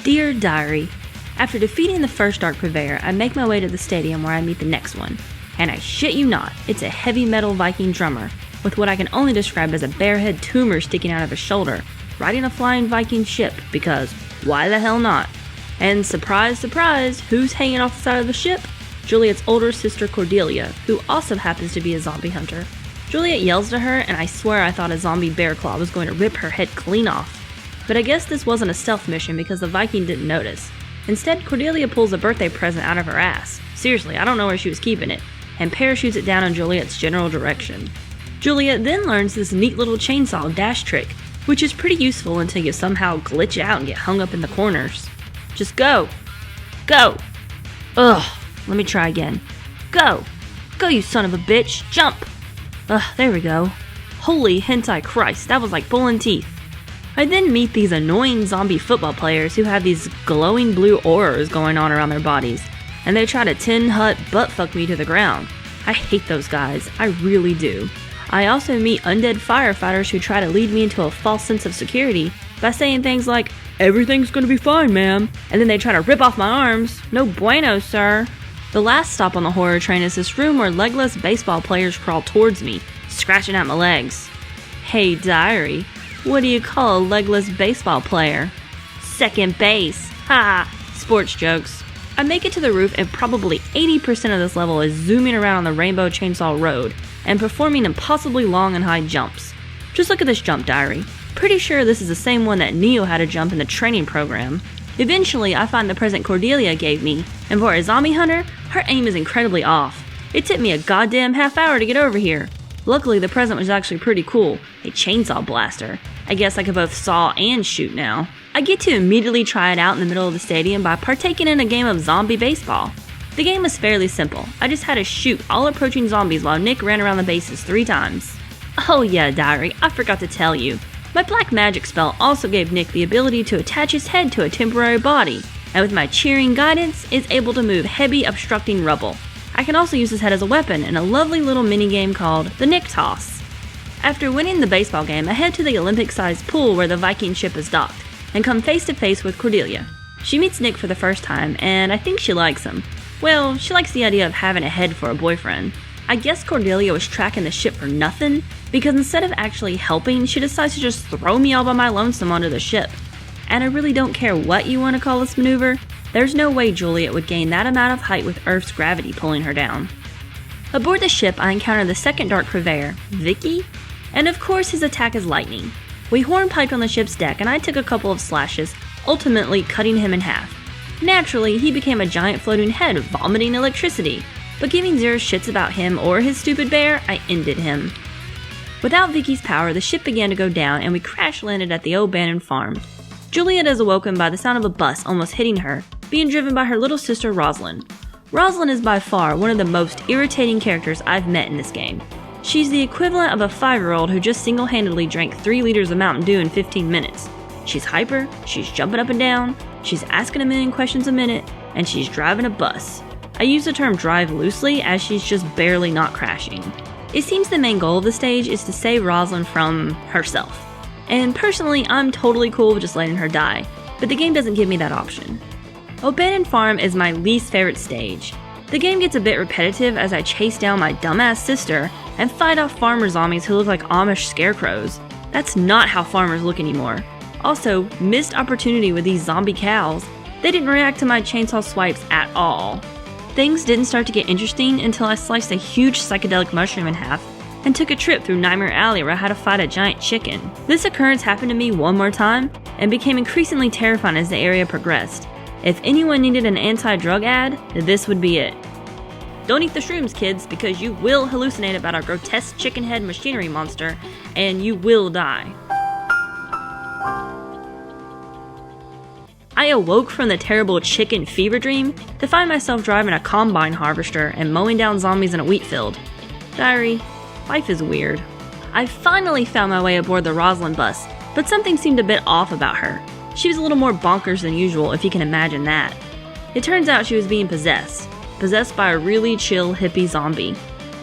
Dear Diary, after defeating the first Dark Purveyor, I make my way to the stadium where I meet the next one. And I shit you not, it's a heavy metal Viking drummer, with what I can only describe as a barehead tumor sticking out of his shoulder, riding a flying Viking ship, because why the hell not? And surprise, surprise, who's hanging off the side of the ship? Juliet's older sister Cordelia, who also happens to be a zombie hunter. Juliet yells to her, and I swear I thought a zombie bear claw was going to rip her head clean off. But I guess this wasn't a stealth mission because the Viking didn't notice. Instead, Cordelia pulls a birthday present out of her ass. Seriously, I don't know where she was keeping it, and parachutes it down in Juliet's general direction. Juliet then learns this neat little chainsaw dash trick, which is pretty useful until you somehow glitch out and get hung up in the corners. Just go! Go! Ugh, let me try again. Go! Go, you son of a bitch! Jump! Ugh, there we go. Holy hentai Christ, that was like pulling teeth. I then meet these annoying zombie football players who have these glowing blue auras going on around their bodies, and they try to tin hut buttfuck me to the ground. I hate those guys, I really do. I also meet undead firefighters who try to lead me into a false sense of security by saying things like, "Everything's gonna be fine, ma'am," and then they try to rip off my arms. No bueno, sir. The last stop on the horror train is this room where legless baseball players crawl towards me, scratching at my legs. Hey, Diary, what do you call a legless baseball player? Second base. Ha! Sports jokes. I make it to the roof and probably 80% of this level is zooming around on the Rainbow Chainsaw Road and performing impossibly long and high jumps. Just look at this jump, Diary. Pretty sure this is the same one that Neo had to jump in the training program. Eventually, I find the present Cordelia gave me, and for a zombie hunter, her aim is incredibly off. It took me a goddamn half hour to get over here. Luckily, the present was actually pretty cool, a chainsaw blaster. I guess I could both saw and shoot now. I get to immediately try it out in the middle of the stadium by partaking in a game of zombie baseball. The game is fairly simple. I just had to shoot all approaching zombies while Nick ran around the bases 3 times. Oh yeah, Diary, I forgot to tell you. My black magic spell also gave Nick the ability to attach his head to a temporary body, and with my cheering guidance, is able to move heavy obstructing rubble. I can also use his head as a weapon in a lovely little minigame called the Nick Toss. After winning the baseball game, I head to the Olympic-sized pool where the Viking ship is docked, and come face to face with Cordelia. She meets Nick for the first time, and I think she likes him. Well, she likes the idea of having a head for a boyfriend. I guess Cordelia was tracking the ship for nothing, because instead of actually helping, she decides to just throw me all by my lonesome onto the ship. And I really don't care what you want to call this maneuver, there's no way Juliet would gain that amount of height with Earth's gravity pulling her down. Aboard the ship, I encounter the second Dark Purveyor, Vicky, and of course his attack is lightning. We hornpiped on the ship's deck and I took a couple of slashes, ultimately cutting him in half. Naturally, he became a giant floating head vomiting electricity, but giving zero shits about him or his stupid bear, I ended him. Without Vicky's power, the ship began to go down and we crash landed at the abandoned farm. Juliet is awoken by the sound of a bus almost hitting her, being driven by her little sister Rosalind. Rosalind is by far one of the most irritating characters I've met in this game. She's the equivalent of a 5-year-old who just single-handedly drank 3 liters of Mountain Dew in 15 minutes. She's hyper, she's jumping up and down, she's asking a million questions a minute, and she's driving a bus. I use the term drive loosely as she's just barely not crashing. It seems the main goal of the stage is to save Rosalind from herself. And personally, I'm totally cool with just letting her die, but the game doesn't give me that option. Abandoned Farm is my least favorite stage. The game gets a bit repetitive as I chase down my dumbass sister and fight off farmer zombies who look like Amish scarecrows. That's not how farmers look anymore. Also, missed opportunity with these zombie cows. They didn't react to my chainsaw swipes at all. Things didn't start to get interesting until I sliced a huge psychedelic mushroom in half and took a trip through Nightmare Alley where I had to fight a giant chicken. This occurrence happened to me one more time and became increasingly terrifying as the area progressed. If anyone needed an anti-drug ad, this would be it. Don't eat the shrooms, kids, because you will hallucinate about our grotesque chicken head machinery monster, and you will die. I awoke from the terrible chicken fever dream to find myself driving a combine harvester and mowing down zombies in a wheat field. Diary, life is weird. I finally found my way aboard the Rosalind bus, but something seemed a bit off about her. She was a little more bonkers than usual, if you can imagine that. It turns out she was being possessed by a really chill hippie zombie.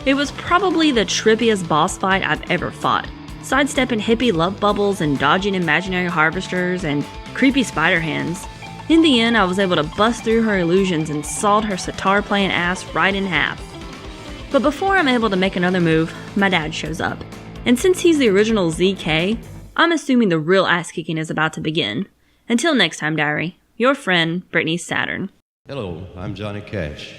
It was probably the trippiest boss fight I've ever fought, sidestepping hippie love bubbles and dodging imaginary harvesters and creepy spider hands. In the end, I was able to bust through her illusions and sawed her sitar-playing ass right in half. But before I'm able to make another move, my dad shows up. And since he's the original ZK, I'm assuming the real ass-kicking is about to begin. Until next time, diary, your friend, Brittany Saturn. Hello, I'm Johnny Cash.